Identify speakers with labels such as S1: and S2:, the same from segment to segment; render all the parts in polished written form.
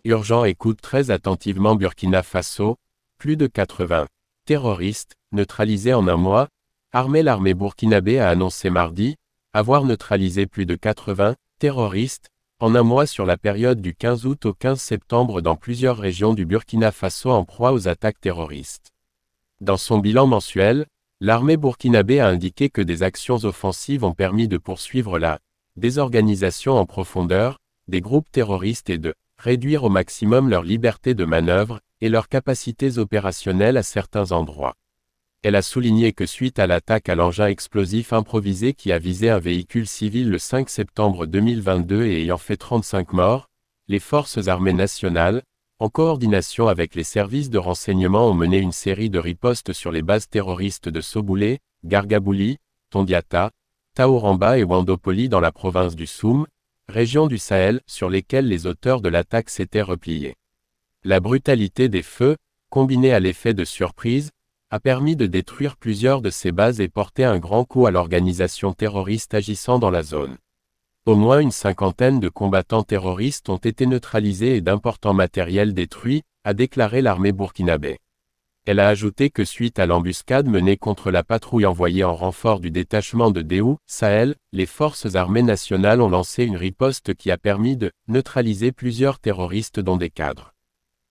S1: Urgent, écoute très attentivement Burkina Faso, plus de 80 terroristes, neutralisés en un mois. L'armée burkinabé a annoncé mardi avoir neutralisé plus de 80 terroristes en un mois sur la période du 15 août au 15 septembre dans plusieurs régions du Burkina Faso en proie aux attaques terroristes. Dans son bilan mensuel, l'armée burkinabé a indiqué que des actions offensives ont permis de poursuivre la désorganisation en profondeur des groupes terroristes et de réduire au maximum leur liberté de manœuvre et leurs capacités opérationnelles à certains endroits. Elle a souligné que suite à l'attaque à l'engin explosif improvisé qui a visé un véhicule civil le 5 septembre 2022 et ayant fait 35 morts, les forces armées nationales, en coordination avec les services de renseignement, ont mené une série de ripostes sur les bases terroristes de Soboulé, Gargabouli, Tondiata, Taoramba et Wandopoli dans la province du Soum, région du Sahel, sur lesquelles les auteurs de l'attaque s'étaient repliés. La brutalité des feux, combinée à l'effet de surprise, a permis de détruire plusieurs de ces bases et porter un grand coup à l'organisation terroriste agissant dans la zone. Au moins une cinquantaine de combattants terroristes ont été neutralisés et d'importants matériels détruits, a déclaré l'armée burkinabé. Elle a ajouté que suite à l'embuscade menée contre la patrouille envoyée en renfort du détachement de Déhou, Sahel, les forces armées nationales ont lancé une riposte qui a permis de neutraliser plusieurs terroristes dont des cadres.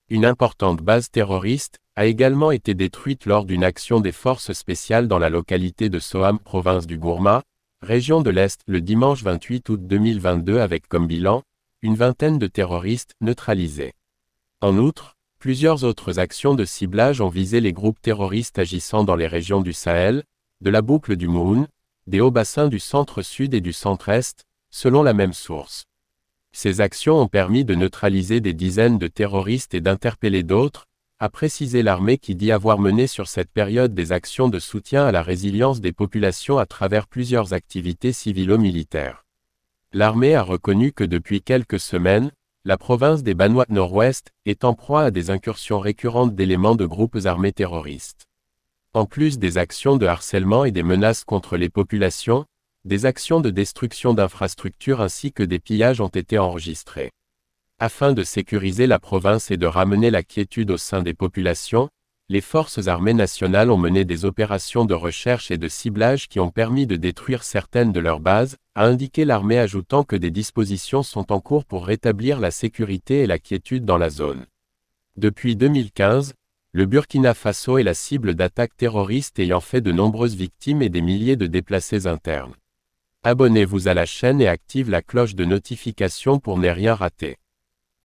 S1: Une importante base terroriste a également été détruite lors d'une action des forces spéciales dans la localité de Soham, province du Gourma, région de l'Est, le dimanche 28 août 2022 avec comme bilan, une vingtaine de terroristes neutralisés. En outre, plusieurs autres actions de ciblage ont visé les groupes terroristes agissant dans les régions du Sahel, de la boucle du Moun, des hauts bassins du centre-sud et du centre-est, selon la même source. Ces actions ont permis de neutraliser des dizaines de terroristes et d'interpeller d'autres, a précisé l'armée qui dit avoir mené sur cette période des actions de soutien à la résilience des populations à travers plusieurs activités civilo-militaires. L'armée a reconnu que depuis quelques semaines, la province des Banois Nord-Ouest est en proie à des incursions récurrentes d'éléments de groupes armés terroristes. En plus des actions de harcèlement et des menaces contre les populations, des actions de destruction d'infrastructures ainsi que des pillages ont été enregistrés. Afin de sécuriser la province et de ramener la quiétude au sein des populations, les forces armées nationales ont mené des opérations de recherche et de ciblage qui ont permis de détruire certaines de leurs bases, a indiqué l'armée, ajoutant que des dispositions sont en cours pour rétablir la sécurité et la quiétude dans la zone. Depuis 2015, le Burkina Faso est la cible d'attaques terroristes ayant fait de nombreuses victimes et des milliers de déplacés internes. Abonnez-vous à la chaîne et active la cloche de notification pour ne rien rater.